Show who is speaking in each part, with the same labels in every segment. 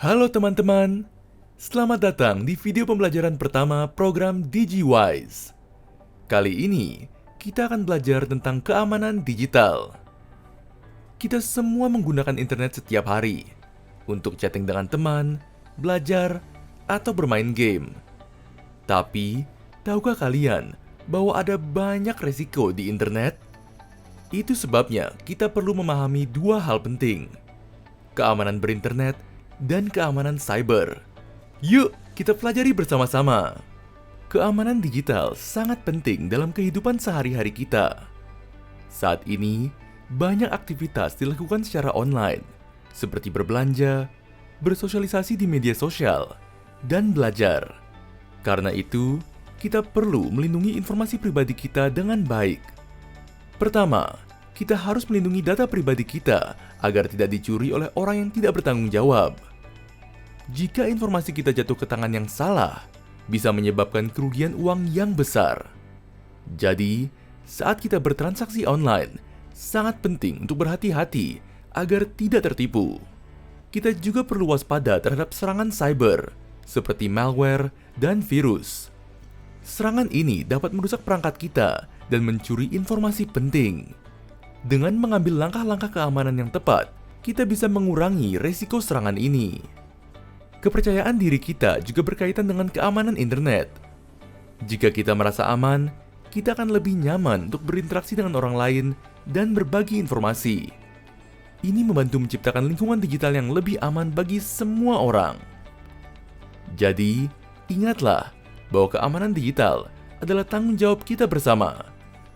Speaker 1: Halo teman-teman, selamat datang di video pembelajaran pertama program DigiWise. Kali ini, kita akan belajar tentang keamanan digital. Kita semua menggunakan internet setiap hari untuk chatting dengan teman, belajar, atau bermain game. Tapi, tahukah kalian bahwa ada banyak resiko di internet? Itu sebabnya kita perlu memahami dua hal penting: keamanan berinternet dan keamanan cyber. Yuk, kita pelajari bersama-sama. Keamanan digital sangat penting dalam kehidupan sehari-hari kita. Saat ini, banyak aktivitas dilakukan secara online, seperti berbelanja, bersosialisasi di media sosial, dan belajar. Karena itu, kita perlu melindungi informasi pribadi kita dengan baik. Pertama, kita harus melindungi data pribadi kita agar tidak dicuri oleh orang yang tidak bertanggung jawab. Jika informasi kita jatuh ke tangan yang salah, bisa menyebabkan kerugian uang yang besar. Jadi, saat kita bertransaksi online, sangat penting untuk berhati-hati agar tidak tertipu. Kita juga perlu waspada terhadap serangan cyber, seperti malware dan virus. Serangan ini dapat merusak perangkat kita dan mencuri informasi penting. Dengan mengambil langkah-langkah keamanan yang tepat, kita bisa mengurangi resiko serangan ini. Kepercayaan diri kita juga berkaitan dengan keamanan internet. Jika kita merasa aman, kita akan lebih nyaman untuk berinteraksi dengan orang lain dan berbagi informasi. Ini membantu menciptakan lingkungan digital yang lebih aman bagi semua orang. Jadi, ingatlah bahwa keamanan digital adalah tanggung jawab kita bersama.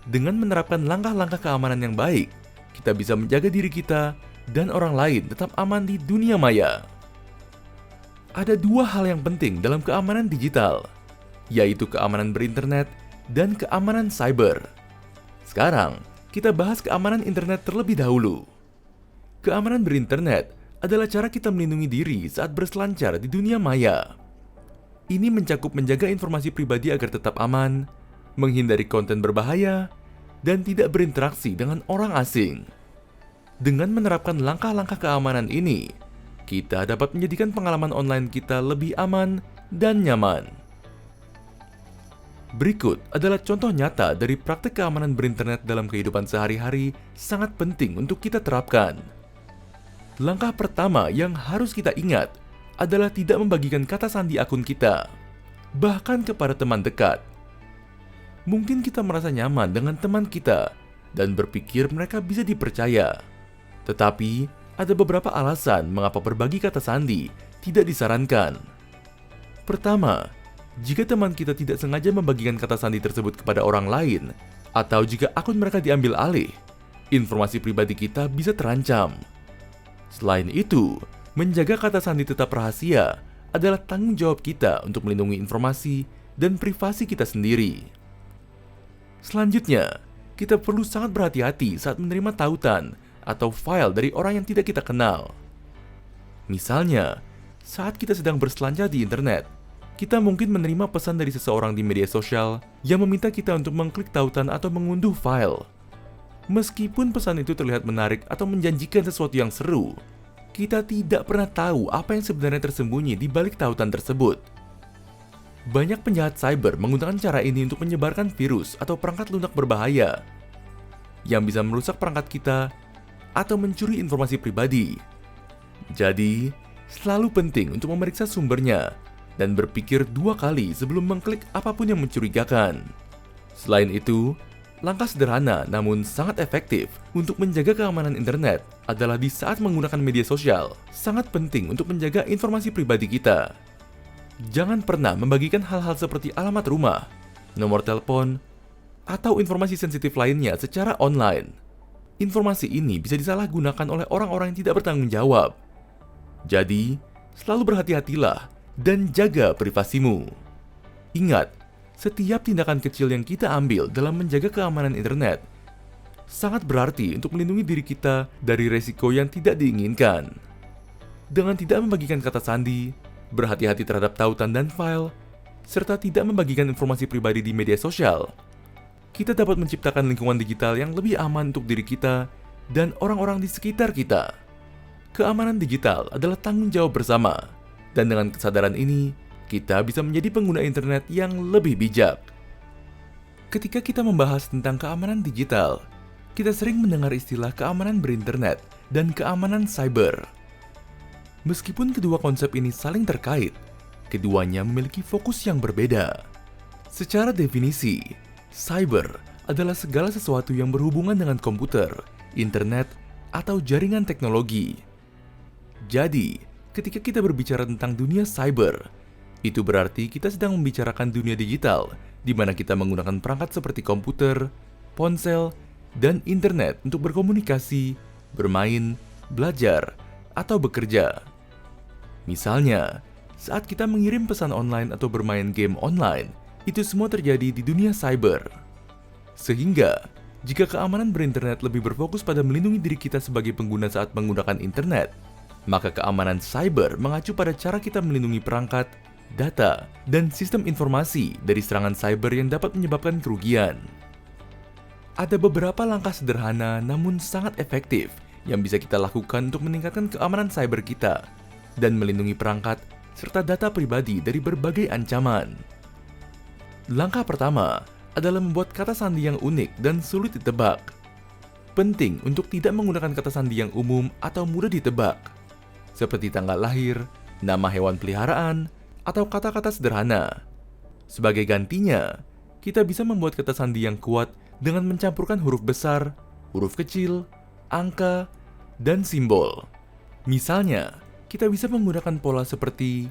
Speaker 1: Dengan menerapkan langkah-langkah keamanan yang baik, kita bisa menjaga diri kita dan orang lain tetap aman di dunia maya. Ada dua hal yang penting dalam keamanan digital, yaitu keamanan berinternet dan keamanan cyber. Sekarang, kita bahas keamanan internet terlebih dahulu. Keamanan berinternet adalah cara kita melindungi diri saat berselancar di dunia maya. Ini mencakup menjaga informasi pribadi agar tetap aman, menghindari konten berbahaya, dan tidak berinteraksi dengan orang asing. Dengan menerapkan langkah-langkah keamanan ini, kita dapat menjadikan pengalaman online kita lebih aman dan nyaman. Berikut adalah contoh nyata dari praktek keamanan berinternet dalam kehidupan sehari-hari sangat penting untuk kita terapkan. Langkah pertama yang harus kita ingat adalah tidak membagikan kata sandi akun kita, bahkan kepada teman dekat. Mungkin kita merasa nyaman dengan teman kita dan berpikir mereka bisa dipercaya. Tetapi, ada beberapa alasan mengapa berbagi kata sandi tidak disarankan. Pertama, jika teman kita tidak sengaja membagikan kata sandi tersebut kepada orang lain, atau jika akun mereka diambil alih, informasi pribadi kita bisa terancam. Selain itu, menjaga kata sandi tetap rahasia adalah tanggung jawab kita untuk melindungi informasi dan privasi kita sendiri. Selanjutnya, kita perlu sangat berhati-hati saat menerima tautan atau file dari orang yang tidak kita kenal. Misalnya, saat kita sedang berselancar di internet, kita mungkin menerima pesan dari seseorang di media sosial yang meminta kita untuk mengklik tautan atau mengunduh file. Meskipun pesan itu terlihat menarik atau menjanjikan sesuatu yang seru, kita tidak pernah tahu apa yang sebenarnya tersembunyi di balik tautan tersebut. Banyak penjahat cyber menggunakan cara ini untuk menyebarkan virus atau perangkat lunak berbahaya yang bisa merusak perangkat kita atau mencuri informasi pribadi. Jadi, selalu penting untuk memeriksa sumbernya dan berpikir dua kali sebelum mengklik apapun yang mencurigakan. Selain itu, langkah sederhana namun sangat efektif untuk menjaga keamanan internet adalah di saat menggunakan media sosial. Sangat penting untuk menjaga informasi pribadi kita. Jangan pernah membagikan hal-hal seperti alamat rumah, nomor telepon, atau informasi sensitif lainnya secara online. Informasi ini bisa disalahgunakan oleh orang-orang yang tidak bertanggung jawab. Jadi, selalu berhati-hatilah dan jaga privasimu. Ingat, setiap tindakan kecil yang kita ambil dalam menjaga keamanan internet sangat berarti untuk melindungi diri kita dari resiko yang tidak diinginkan. Dengan tidak membagikan kata sandi, berhati-hati terhadap tautan dan file, serta tidak membagikan informasi pribadi di media sosial, kita dapat menciptakan lingkungan digital yang lebih aman untuk diri kita dan orang-orang di sekitar kita. Keamanan digital adalah tanggung jawab bersama, Dan dengan kesadaran ini, kita bisa menjadi pengguna internet yang lebih bijak. Ketika kita membahas tentang keamanan digital, kita sering mendengar istilah keamanan berinternet dan keamanan cyber. Meskipun kedua konsep ini saling terkait, keduanya memiliki fokus yang berbeda. Secara definisi, cyber adalah segala sesuatu yang berhubungan dengan komputer, internet, atau jaringan teknologi. Jadi, ketika kita berbicara tentang dunia cyber, itu berarti kita sedang membicarakan dunia digital, di mana kita menggunakan perangkat seperti komputer, ponsel, dan internet untuk berkomunikasi, bermain, belajar, atau bekerja. Misalnya, saat kita mengirim pesan online atau bermain game online, itu semua terjadi di dunia cyber. Sehingga, jika keamanan berinternet lebih berfokus pada melindungi diri kita sebagai pengguna saat menggunakan internet, maka keamanan cyber mengacu pada cara kita melindungi perangkat, data, dan sistem informasi dari serangan cyber yang dapat menyebabkan kerugian. Ada beberapa langkah sederhana namun sangat efektif yang bisa kita lakukan untuk meningkatkan keamanan cyber kita dan melindungi perangkat serta data pribadi dari berbagai ancaman. Langkah pertama adalah membuat kata sandi yang unik dan sulit ditebak. Penting untuk tidak menggunakan kata sandi yang umum atau mudah ditebak, seperti tanggal lahir, nama hewan peliharaan, atau kata-kata sederhana. Sebagai gantinya, kita bisa membuat kata sandi yang kuat dengan mencampurkan huruf besar, huruf kecil, angka, dan simbol. Misalnya, kita bisa menggunakan pola seperti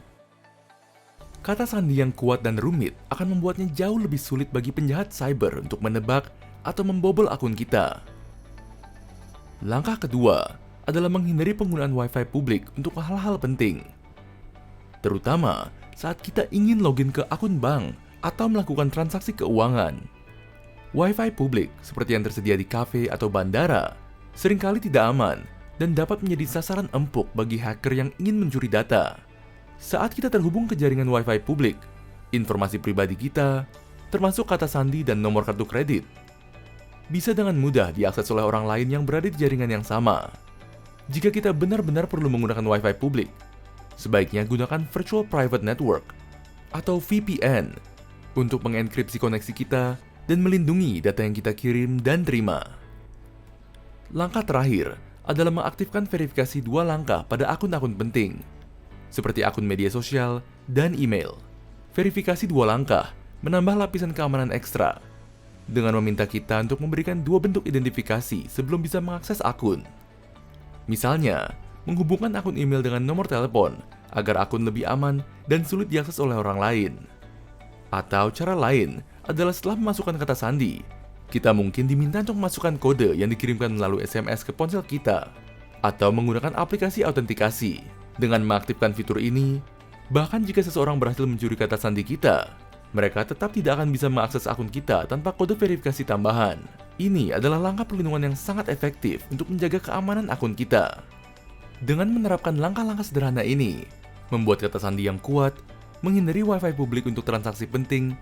Speaker 1: kata sandi yang kuat dan rumit akan membuatnya jauh lebih sulit bagi penjahat cyber untuk menebak atau membobol akun kita. Langkah kedua adalah menghindari penggunaan Wi-Fi publik untuk hal-hal penting. Terutama saat kita ingin login ke akun bank atau melakukan transaksi keuangan. Wi-Fi publik seperti yang tersedia di kafe atau bandara seringkali tidak aman dan dapat menjadi sasaran empuk bagi hacker yang ingin mencuri data. Saat kita terhubung ke jaringan Wi-Fi publik, informasi pribadi kita, termasuk kata sandi dan nomor kartu kredit, bisa dengan mudah diakses oleh orang lain yang berada di jaringan yang sama. Jika kita benar-benar perlu menggunakan Wi-Fi publik, sebaiknya gunakan Virtual Private Network atau VPN untuk mengenkripsi koneksi kita dan melindungi data yang kita kirim dan terima. Langkah terakhir adalah mengaktifkan verifikasi 2 langkah pada akun-akun penting, seperti akun media sosial dan email. Verifikasi 2 langkah menambah lapisan keamanan ekstra dengan meminta kita untuk memberikan 2 bentuk identifikasi sebelum bisa mengakses akun. Misalnya, menghubungkan akun email dengan nomor telepon agar akun lebih aman dan sulit diakses oleh orang lain. Atau cara lain adalah setelah memasukkan kata sandi, kita mungkin diminta untuk memasukkan kode yang dikirimkan melalui SMS ke ponsel kita, atau menggunakan aplikasi autentikasi. Dengan mengaktifkan fitur ini, bahkan jika seseorang berhasil mencuri kata sandi kita, mereka tetap tidak akan bisa mengakses akun kita tanpa kode verifikasi tambahan. Ini adalah langkah perlindungan yang sangat efektif untuk menjaga keamanan akun kita. Dengan menerapkan langkah-langkah sederhana ini, membuat kata sandi yang kuat, menghindari Wi-Fi publik untuk transaksi penting,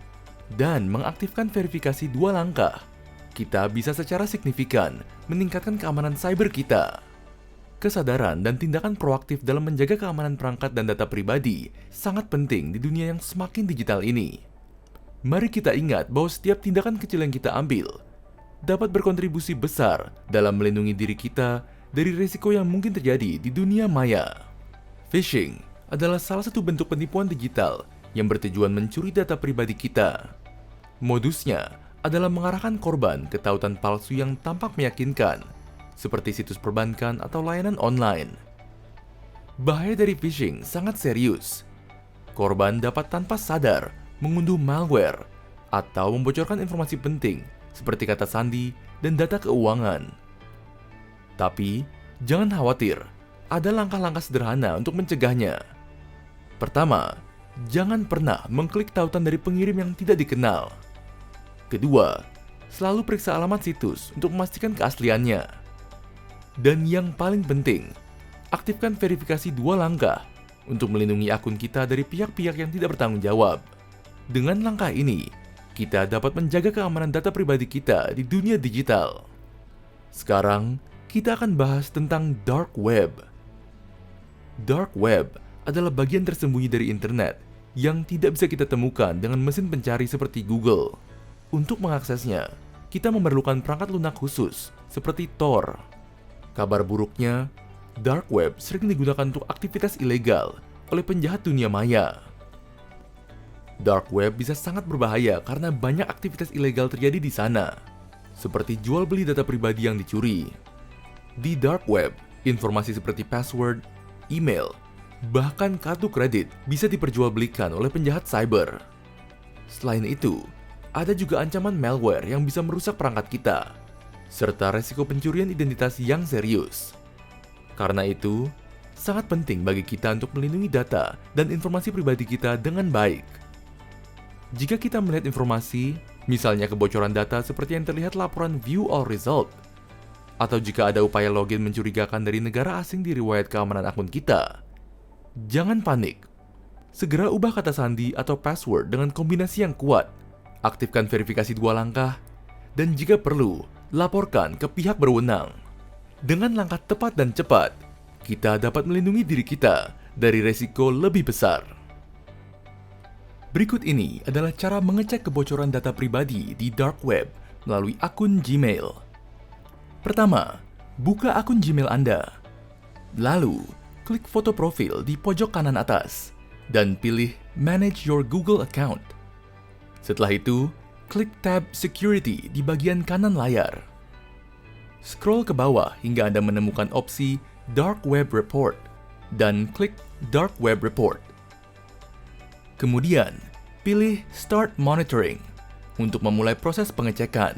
Speaker 1: dan mengaktifkan verifikasi 2 langkah, kita bisa secara signifikan meningkatkan keamanan cyber kita. Kesadaran dan tindakan proaktif dalam menjaga keamanan perangkat dan data pribadi sangat penting di dunia yang semakin digital ini. Mari kita ingat bahwa setiap tindakan kecil yang kita ambil dapat berkontribusi besar dalam melindungi diri kita dari risiko yang mungkin terjadi di dunia maya. Phishing adalah salah satu bentuk penipuan digital yang bertujuan mencuri data pribadi kita. Modusnya adalah mengarahkan korban ke tautan palsu yang tampak meyakinkan, seperti situs perbankan atau layanan online. Bahaya dari phishing sangat serius. Korban dapat tanpa sadar mengunduh malware atau membocorkan informasi penting seperti kata sandi dan data keuangan. Tapi, jangan khawatir, ada langkah-langkah sederhana untuk mencegahnya. Pertama, jangan pernah mengklik tautan dari pengirim yang tidak dikenal. Kedua, selalu periksa alamat situs untuk memastikan keasliannya. Dan yang paling penting, aktifkan verifikasi 2 langkah untuk melindungi akun kita dari pihak-pihak yang tidak bertanggung jawab. Dengan langkah ini, kita dapat menjaga keamanan data pribadi kita di dunia digital. Sekarang, kita akan bahas tentang Dark Web. Dark Web adalah bagian tersembunyi dari internet yang tidak bisa kita temukan dengan mesin pencari seperti Google. Untuk mengaksesnya, kita memerlukan perangkat lunak khusus seperti Tor. Kabar buruknya, Dark Web sering digunakan untuk aktivitas ilegal oleh penjahat dunia maya. Dark Web bisa sangat berbahaya karena banyak aktivitas ilegal terjadi di sana, seperti jual beli data pribadi yang dicuri. Di Dark Web, informasi seperti password, email, bahkan kartu kredit bisa diperjualbelikan oleh penjahat cyber. Selain itu, ada juga ancaman malware yang bisa merusak perangkat kita, serta resiko pencurian identitas yang serius. Karena itu, sangat penting bagi kita untuk melindungi data dan informasi pribadi kita dengan baik. Jika kita melihat informasi, misalnya kebocoran data seperti yang terlihat laporan View All Result, atau jika ada upaya login mencurigakan dari negara asing di riwayat keamanan akun kita, jangan panik. Segera ubah kata sandi atau password dengan kombinasi yang kuat, aktifkan verifikasi 2 langkah, dan jika perlu, laporkan ke pihak berwenang. Dengan langkah tepat dan cepat, kita dapat melindungi diri kita dari resiko lebih besar. Berikut ini adalah cara mengecek kebocoran data pribadi di Dark Web melalui akun Gmail. Pertama, buka akun Gmail Anda. Lalu, klik foto profil di pojok kanan atas dan pilih Manage Your Google Account. Setelah itu, klik tab Security di bagian kanan layar. Scroll ke bawah hingga Anda menemukan opsi Dark Web Report dan klik Dark Web Report. Kemudian, pilih Start Monitoring untuk memulai proses pengecekan.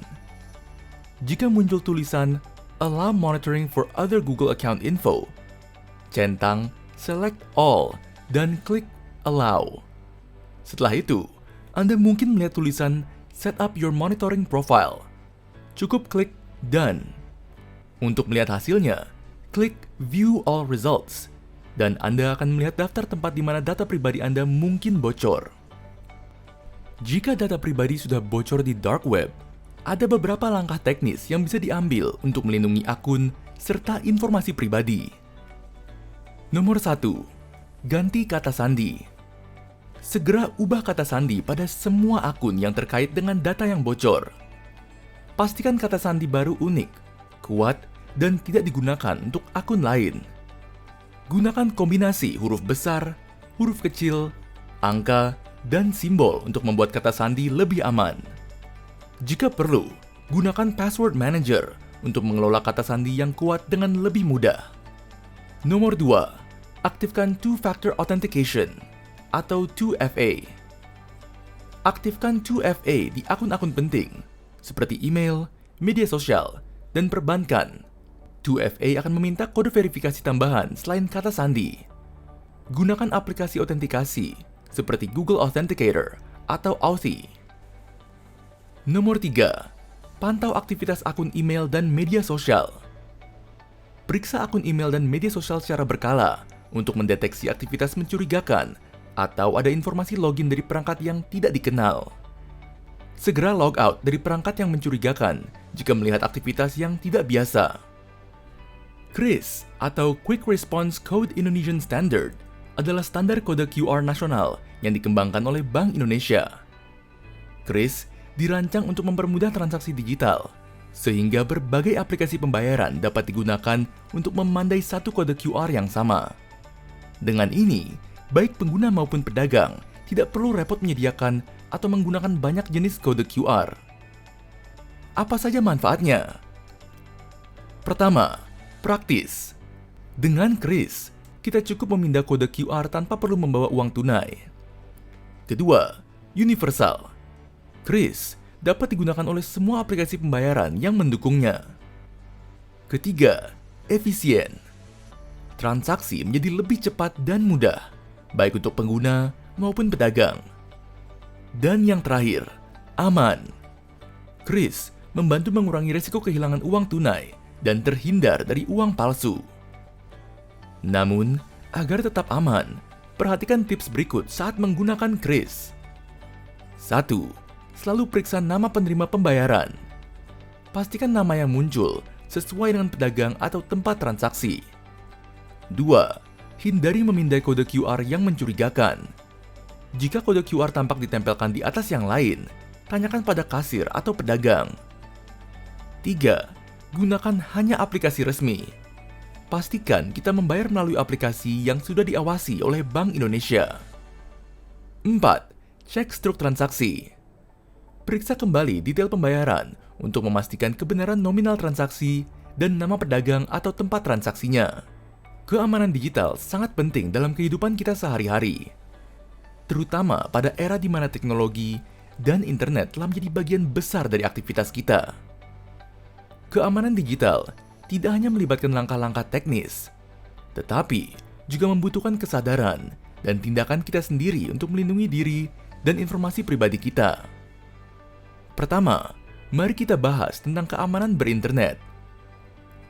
Speaker 1: Jika muncul tulisan Allow Monitoring for Other Google Account Info, centang Select All dan klik Allow. Setelah itu, Anda mungkin melihat tulisan Set up your monitoring profile. Cukup klik Done. Untuk melihat hasilnya, klik View All Results, dan Anda akan melihat daftar tempat di mana data pribadi Anda mungkin bocor. Jika data pribadi sudah bocor di Dark Web, ada beberapa langkah teknis yang bisa diambil untuk melindungi akun serta informasi pribadi. Nomor 1. Ganti kata sandi. Segera ubah kata sandi pada semua akun yang terkait dengan data yang bocor. Pastikan kata sandi baru unik, kuat, dan tidak digunakan untuk akun lain. Gunakan kombinasi huruf besar, huruf kecil, angka, dan simbol untuk membuat kata sandi lebih aman. Jika perlu, gunakan password manager untuk mengelola kata sandi yang kuat dengan lebih mudah. Nomor 2. Aktifkan Two-Factor Authentication atau 2FA. Aktifkan 2FA di akun-akun penting seperti email, media sosial, dan perbankan. 2FA akan meminta kode verifikasi tambahan selain kata sandi. Gunakan aplikasi autentikasi seperti Google Authenticator atau Authy. Nomor 3. Pantau aktivitas akun email dan media sosial. Periksa akun email dan media sosial secara berkala untuk mendeteksi aktivitas mencurigakan atau ada informasi login dari perangkat yang tidak dikenal. Segera log out dari perangkat yang mencurigakan jika melihat aktivitas yang tidak biasa. QRIS atau Quick Response Code Indonesian Standard adalah standar kode QR nasional yang dikembangkan oleh Bank Indonesia. QRIS dirancang untuk mempermudah transaksi digital, sehingga berbagai aplikasi pembayaran dapat digunakan untuk memandai satu kode QR yang sama. Dengan ini, baik pengguna maupun pedagang tidak perlu repot menyediakan atau menggunakan banyak jenis kode QR. Apa saja manfaatnya? Pertama, praktis. Dengan QRIS, kita cukup memindah kode QR tanpa perlu membawa uang tunai. Kedua, universal. QRIS dapat digunakan oleh semua aplikasi pembayaran yang mendukungnya. Ketiga, efisien. Transaksi menjadi lebih cepat dan mudah, baik untuk pengguna maupun pedagang. Dan yang terakhir, aman. QRIS membantu mengurangi risiko kehilangan uang tunai dan terhindar dari uang palsu. Namun, agar tetap aman, perhatikan tips berikut saat menggunakan QRIS. 1. Selalu periksa nama penerima pembayaran. Pastikan nama yang muncul sesuai dengan pedagang atau tempat transaksi. 2. hindari memindai kode QR yang mencurigakan. Jika kode QR tampak ditempelkan di atas yang lain, tanyakan pada kasir atau pedagang. 3. Gunakan hanya aplikasi resmi. Pastikan kita membayar melalui aplikasi yang sudah diawasi oleh Bank Indonesia. 4. Cek struk transaksi. Periksa kembali detail pembayaran untuk memastikan kebenaran nominal transaksi dan nama pedagang atau tempat transaksinya. Keamanan digital sangat penting dalam kehidupan kita sehari-hari, terutama pada era di mana teknologi dan internet telah menjadi bagian besar dari aktivitas kita. Keamanan digital tidak hanya melibatkan langkah-langkah teknis, tetapi juga membutuhkan kesadaran dan tindakan kita sendiri untuk melindungi diri dan informasi pribadi kita. Pertama, mari kita bahas tentang keamanan berinternet.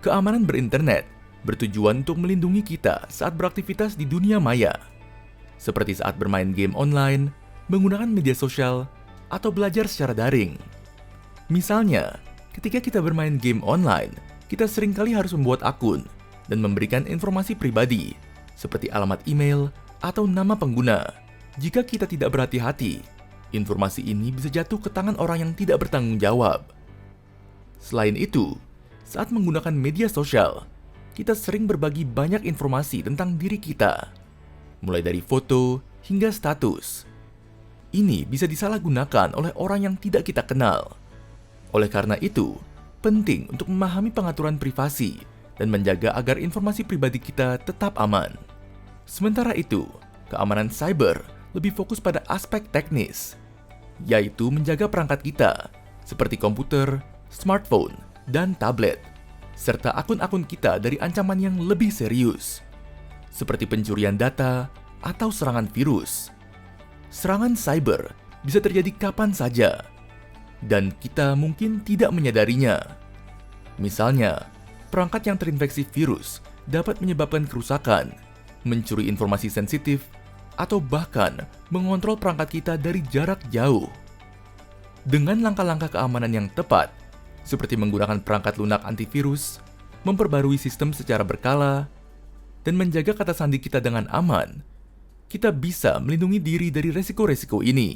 Speaker 1: Keamanan berinternet bertujuan untuk melindungi kita saat beraktivitas di dunia maya, seperti saat bermain game online, menggunakan media sosial, atau belajar secara daring. Misalnya, ketika kita bermain game online, kita seringkali harus membuat akun dan memberikan informasi pribadi, seperti alamat email atau nama pengguna. Jika kita tidak berhati-hati, informasi ini bisa jatuh ke tangan orang yang tidak bertanggung jawab. Selain itu, saat menggunakan media sosial, kita sering berbagi banyak informasi tentang diri kita, mulai dari foto hingga status. Ini bisa disalahgunakan oleh orang yang tidak kita kenal. Oleh karena itu, penting untuk memahami pengaturan privasi dan menjaga agar informasi pribadi kita tetap aman. Sementara itu, keamanan cyber lebih fokus pada aspek teknis, yaitu menjaga perangkat kita, seperti komputer, smartphone, dan tablet, serta akun-akun kita dari ancaman yang lebih serius, seperti pencurian data atau serangan virus. Serangan cyber bisa terjadi kapan saja, dan kita mungkin tidak menyadarinya. Misalnya, perangkat yang terinfeksi virus dapat menyebabkan kerusakan, mencuri informasi sensitif, atau bahkan mengontrol perangkat kita dari jarak jauh. Dengan langkah-langkah keamanan yang tepat, seperti menggunakan perangkat lunak antivirus, memperbarui sistem secara berkala, dan menjaga kata sandi kita dengan aman, kita bisa melindungi diri dari resiko-resiko ini.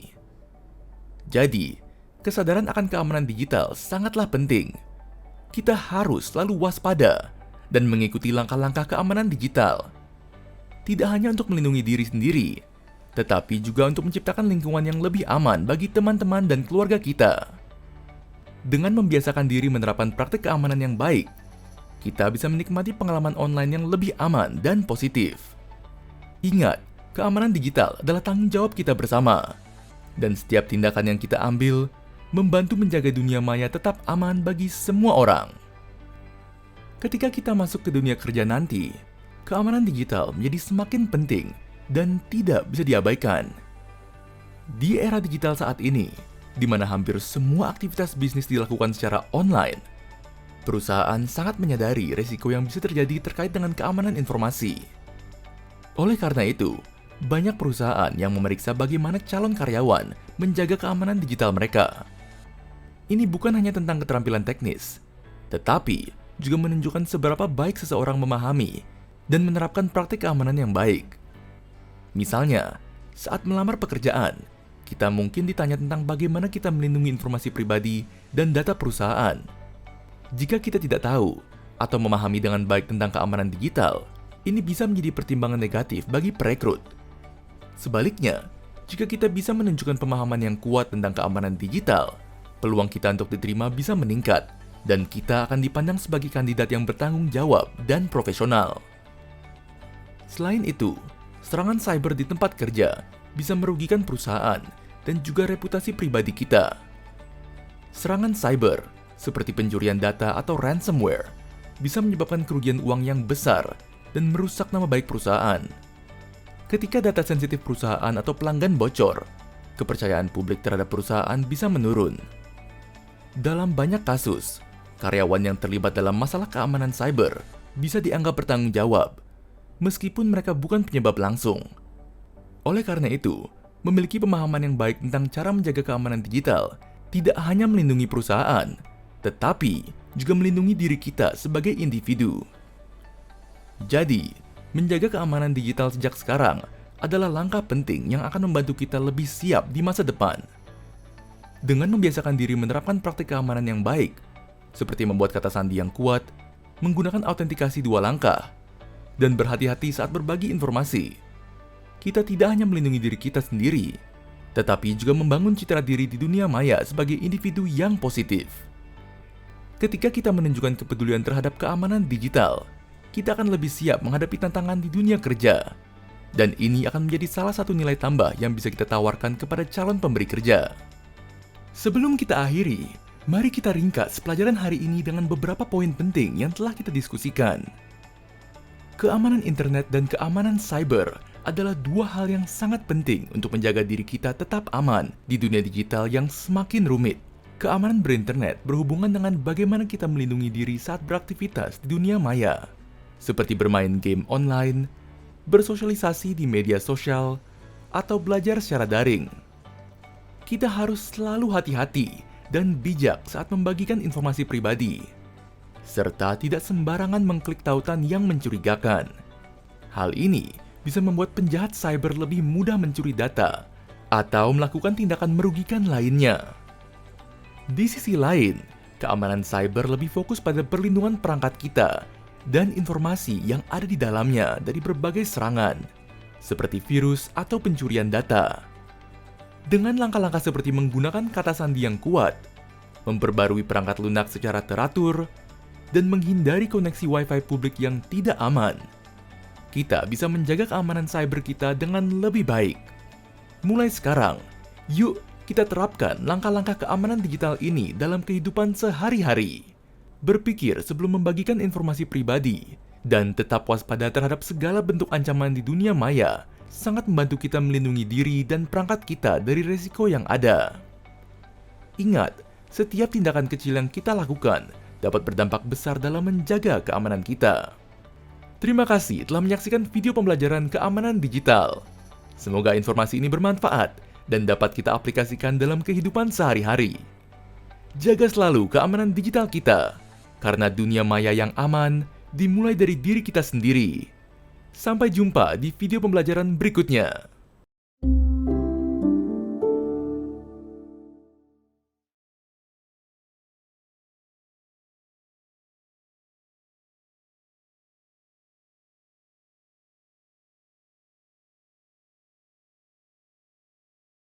Speaker 1: Jadi, kesadaran akan keamanan digital sangatlah penting. Kita harus selalu waspada dan mengikuti langkah-langkah keamanan digital. Tidak hanya untuk melindungi diri sendiri, tetapi juga untuk menciptakan lingkungan yang lebih aman bagi teman-teman dan keluarga kita. Dengan membiasakan diri menerapkan praktik keamanan yang baik, kita bisa menikmati pengalaman online yang lebih aman dan positif. Ingat, keamanan digital adalah tanggung jawab kita bersama, dan setiap tindakan yang kita ambil membantu menjaga dunia maya tetap aman bagi semua orang. Ketika kita masuk ke dunia kerja nanti, keamanan digital menjadi semakin penting dan tidak bisa diabaikan. Di era digital saat ini, di mana hampir semua aktivitas bisnis dilakukan secara online, perusahaan sangat menyadari risiko yang bisa terjadi terkait dengan keamanan informasi. Oleh karena itu, banyak perusahaan yang memeriksa bagaimana calon karyawan menjaga keamanan digital mereka. Ini bukan hanya tentang keterampilan teknis, tetapi juga menunjukkan seberapa baik seseorang memahami dan menerapkan praktik keamanan yang baik. Misalnya, saat melamar pekerjaan, kita mungkin ditanya tentang bagaimana kita melindungi informasi pribadi dan data perusahaan. Jika kita tidak tahu atau memahami dengan baik tentang keamanan digital, ini bisa menjadi pertimbangan negatif bagi perekrut. Sebaliknya, jika kita bisa menunjukkan pemahaman yang kuat tentang keamanan digital, peluang kita untuk diterima bisa meningkat, dan kita akan dipandang sebagai kandidat yang bertanggung jawab dan profesional. Selain itu, serangan cyber di tempat kerja bisa merugikan perusahaan dan juga reputasi pribadi kita. Serangan cyber, seperti pencurian data atau ransomware, bisa menyebabkan kerugian uang yang besar dan merusak nama baik perusahaan. Ketika data sensitif perusahaan atau pelanggan bocor, kepercayaan publik terhadap perusahaan bisa menurun. Dalam banyak kasus, karyawan yang terlibat dalam masalah keamanan cyber bisa dianggap bertanggung jawab, meskipun mereka bukan penyebab langsung. Oleh karena itu, memiliki pemahaman yang baik tentang cara menjaga keamanan digital tidak hanya melindungi perusahaan, tetapi juga melindungi diri kita sebagai individu. Jadi, Menjaga keamanan digital sejak sekarang adalah langkah penting yang akan membantu kita lebih siap di masa depan. Dengan membiasakan diri menerapkan praktik keamanan yang baik, seperti membuat kata sandi yang kuat, menggunakan autentikasi 2 langkah, dan berhati-hati saat berbagi informasi, kita tidak hanya melindungi diri kita sendiri, tetapi juga membangun citra diri di dunia maya sebagai individu yang positif. Ketika kita menunjukkan kepedulian terhadap keamanan digital, kita akan lebih siap menghadapi tantangan di dunia kerja. Dan ini akan menjadi salah satu nilai tambah yang bisa kita tawarkan kepada calon pemberi kerja. Sebelum kita akhiri, mari kita ringkas pelajaran hari ini dengan beberapa poin penting yang telah kita diskusikan. Keamanan internet dan keamanan cyber adalah 2 hal yang sangat penting untuk menjaga diri kita tetap aman di dunia digital yang semakin rumit. Keamanan berinternet berhubungan dengan bagaimana kita melindungi diri saat beraktivitas di dunia maya, seperti bermain game online, bersosialisasi di media sosial, atau belajar secara daring. Kita harus selalu hati-hati dan bijak saat membagikan informasi pribadi, serta tidak sembarangan mengklik tautan yang mencurigakan. Hal ini bisa membuat penjahat cyber lebih mudah mencuri data atau melakukan tindakan merugikan lainnya. Di sisi lain, keamanan cyber lebih fokus pada perlindungan perangkat kita dan informasi yang ada di dalamnya dari berbagai serangan, seperti virus atau pencurian data. Dengan langkah-langkah seperti menggunakan kata sandi yang kuat, memperbarui perangkat lunak secara teratur, dan menghindari koneksi Wi-Fi publik yang tidak aman, kita bisa menjaga keamanan cyber kita dengan lebih baik. Mulai sekarang, yuk kita terapkan langkah-langkah keamanan digital ini dalam kehidupan sehari-hari. Berpikir sebelum membagikan informasi pribadi, dan tetap waspada terhadap segala bentuk ancaman di dunia maya sangat membantu kita melindungi diri dan perangkat kita dari risiko yang ada. Ingat, setiap tindakan kecil yang kita lakukan dapat berdampak besar dalam menjaga keamanan kita. Terima kasih telah menyaksikan video pembelajaran keamanan digital. Semoga informasi ini bermanfaat dan dapat kita aplikasikan dalam kehidupan sehari-hari. Jaga selalu keamanan digital kita, karena dunia maya yang aman dimulai dari diri kita sendiri. Sampai jumpa di video pembelajaran berikutnya.